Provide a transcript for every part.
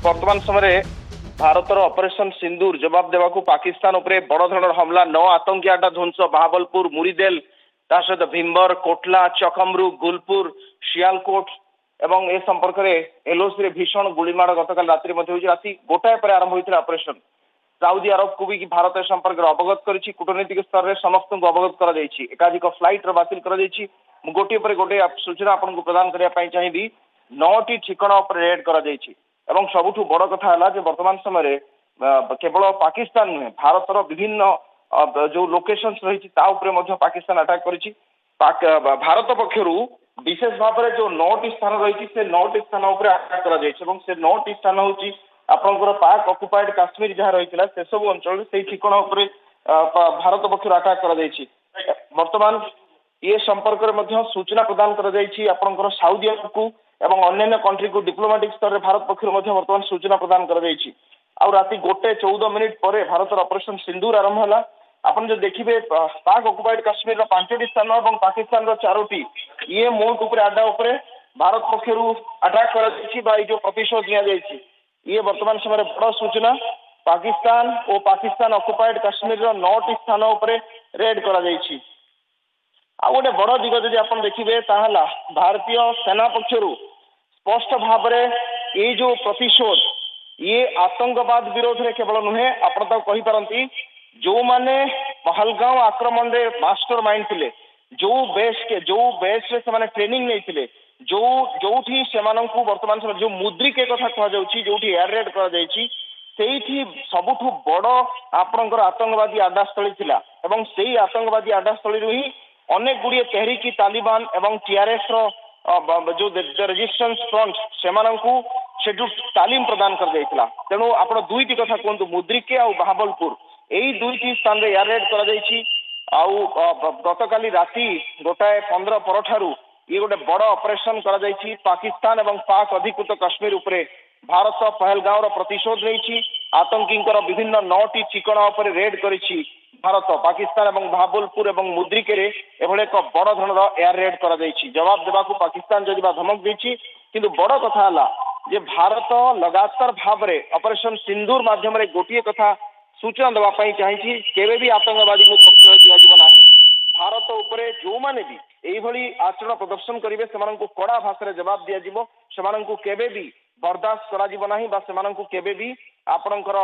वर्तमान समय भारतर ऑपरेशन सिंदूर जवाब देवा पाकिस्तान उपरे बड़ धरण हमला 9 आतंकी आडा ध्वंस बहाबलपुर मुरीदेल सहित भीमबर कोटला चकमरू गुलपुर शियालकोट एवं ए संपर्क में एलओसी भीषण गुलीमाड़ गतकाल राति गोटाए पर आरंभ होता ऑपरेशन साउदी अरब को भी भारत संपर्क में अवगत करी कूटनीतिक स्तर में समस्त अवगत कर एकाधिक फ्लाइट बातिल कर गोटे पर गोटे सूचना आपको प्रदान करने चाहिए 9टी ठिकाना रेड कर सबुठ बड़ कथा है वर्तमान समय केवल पाकिस्तान नुहे भारतर विभिन्न जो लोकेशन रही पाकिस्तान अटैक कर भारत पक्षर विशेष भाव में जो 9टी स्थान रही से 9टी स्थान अटैक कर 9टी स्थान हूँ आपंकर पाक अकुपाइड काश्मीर जहाँ रही से सब अंचल से ठिकाना भारत पक्षर अटैक कर वर्तमान ये संपर्क में सूचना प्रदान कर साउदी अरब को एवं अन्य कंट्री को डिप्लोमेटिक स्तर में भारत पक्षर वर्तमान सूचना प्रदान कर राति 1:14 पर भारत ऑपरेशन सिंदूर आरंभ है आपन जो देखिए पाक अकुपाइड काश्मीर 5टी स्थान और पाकिस्तान 4टी ये मोट उपरे आडा उपरे भारत पक्षर अटैक कर जो प्रतिशोध दि ये वर्तमान समय बड़ सूचना पाकिस्तान और पाकिस्तान अकुपाइड काश्मीर 9टी स्थान उपरे रेड कर गोटे बड़ दिग जब आप देखिए भारतीय सेना पक्षर स्पष्ट भाव ये जो प्रतिशोध ये आतंकवाद विरोध में केवल नुहे आपरती जो माने पहलगांव आक्रमण रे मास्टर माइंड थे जो बेस से ट्रेनिंग नहीं जो जोठी से वर्तमान समय जो मुद्रिके कथा कहुच्छी जो एयर रेड कर सबुठ बड़ आपणकर आतंकवादी आडास्थली थिला एवं से आतंकवादी आडास्थली ही अनेक गुड़िए तेहरिकी तालिबान एवं टीआरएस जो रेजिस्टेंस फ्रंट से तालीम प्रदान कर तेणु आप दुईटी कथा कहतु मुद्रिके आ बहाबलपुर यही दुईटी स्थान एयर रेड कर गतकाली राति 1:15 पर ये गोटे बड़ ऑपरेशन कर पाकिस्तान एवं पाक अधिकृत काश्मीर उपरे भारत पहलगांव प्रतिशोध नहीं आतंकी विभिन्न 9टी ठिकाना रेड कर भारत पाकिस्तान एवं बहाबलपुर एवं मुद्रिके एभले एक बड़ धरण एयर रेड कर जवाब देवा पाकिस्तान जदि धमक देछि किंतु बड़ कथा है भारत लगातार भाव में ऑपरेशन सिंदूर माध्यम गोटे कथा सूचना देवाई चाहिए केवे भी आतंकवादी को प्रश्रय दिया भारत उपरे जो माने भी यही आचरण प्रदर्शन करेंगे से कड़ा भाषा जवाब दिज्व से केवे भी बर्दाश्त करा भी आपणकर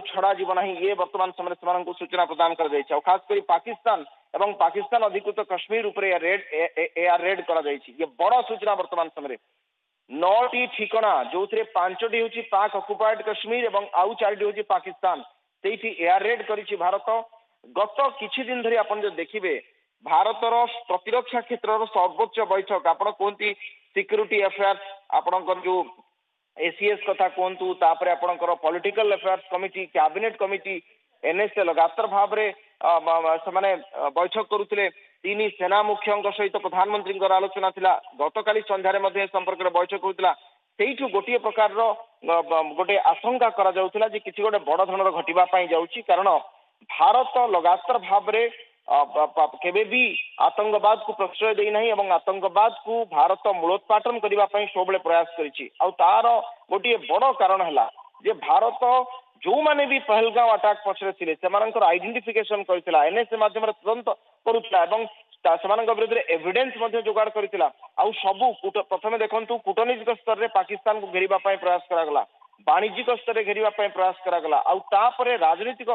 छड़ा जीव ना ये वर्तमान समय से सूचना प्रदान कर खास कर पाकिस्तान एवं पाकिस्तान अधिकृत काश्मीर उपरे एयर रेड कर ये बड़ सूचना वर्तमान समय 9टी ठिकाना जो 5टी हूँ पाक अकुपाइड काश्मीर एवं आउ 4टी हूँ पाकिस्तान से एयर रेड कर भारत गत किछि दिन धरी आपन जो देखिए भारतर प्रतिरक्षा क्षेत्र सर्वोच्च बैठक आप कहती सिक्यूरीटी अफेयर्स आपणकर जो एसीएस कथा कहतु तापर आपणकर political affairs committee cabinet committee NSA लगातार भाव में बैठक करुले 3 सेना मुख्यों सहित प्रधानमंत्री आलोचना थिला गतकाली संध्यारे संपर्क में बैठक होता से गोटे प्रकार गोटे आशंका करा जाउथिला जे किछि गोटे बड़ धৰণৰ घटिबा जाउछि कारण भारत लगातार भाव में केबे भी आतंकवाद को प्रश्रय देना एवं आतंकवाद को भारत मूलोत्पाटन करने सब प्रयास कर गोटे बड़ कारण है जे भारत जो माने भी पहलगांव अटैक पछरे थिले सेमानकर आइडेंटिफिकेशन करथिला एनएसए माध्यम तुरंत करुथिला एवं विरुद्ध एविडेंस जोगाड़ करथिला आउ सबु प्रथमे देखंतु कूटनीतिक स्तर में पाकिस्तान को घेरिबा प्रयास करागला वाणिज्यिक स्तर में घेरिबा प्रयास करागला आउ तापरे राजनीतिक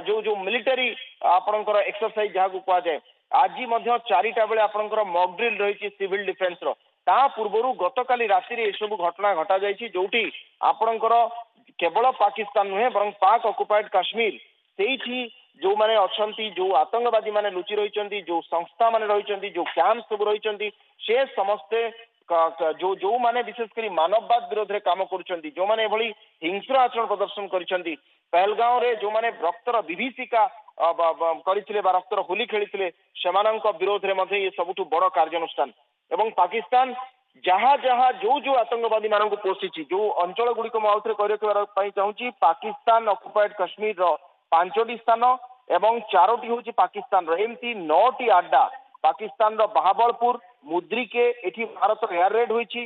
जो जो मिलिटरी आपणकर एक्सरसाइज जहाँ को कह जाए आज 4टा बेले आपणकर मॉक ड्रिल रही सिविल डिफेन्स पूर्व गतकाली राति सब घटना घटा जाइए जोटी आपणकर केवल पाकिस्तान नुहे बर पाक अकुपाइड काश्मीर से जो माने अच्छी जो आतंकवादी माने लुचि रही जो संस्था माने रही जो कैंप सब रही से समस्ते जो जो माने विशेषकर मानववाद विरोध में काम कर जो माने एभली हिंस्र आचरण प्रदर्शन कर पहलगांव रे जो माने रक्तर विभीषिका करथिले बा रक्तर होली खेली विरोध में ये सबुठ बड़ कार्यानुष्ठान एवं पाकिस्तान जहाँ जहाँ जो जो आतंकवादी मान को पोषिची जो अंचल गुड़िक मुझे चाहूँगी पाकिस्तान अकुपाइड काश्मीर 5टी स्थान एवं 4टी हूँ पाकिस्तान एमती 9टी आड्डा पाकिस्तान बहाबलपुर मुद्रिके एठी भारत एयर रेड होईची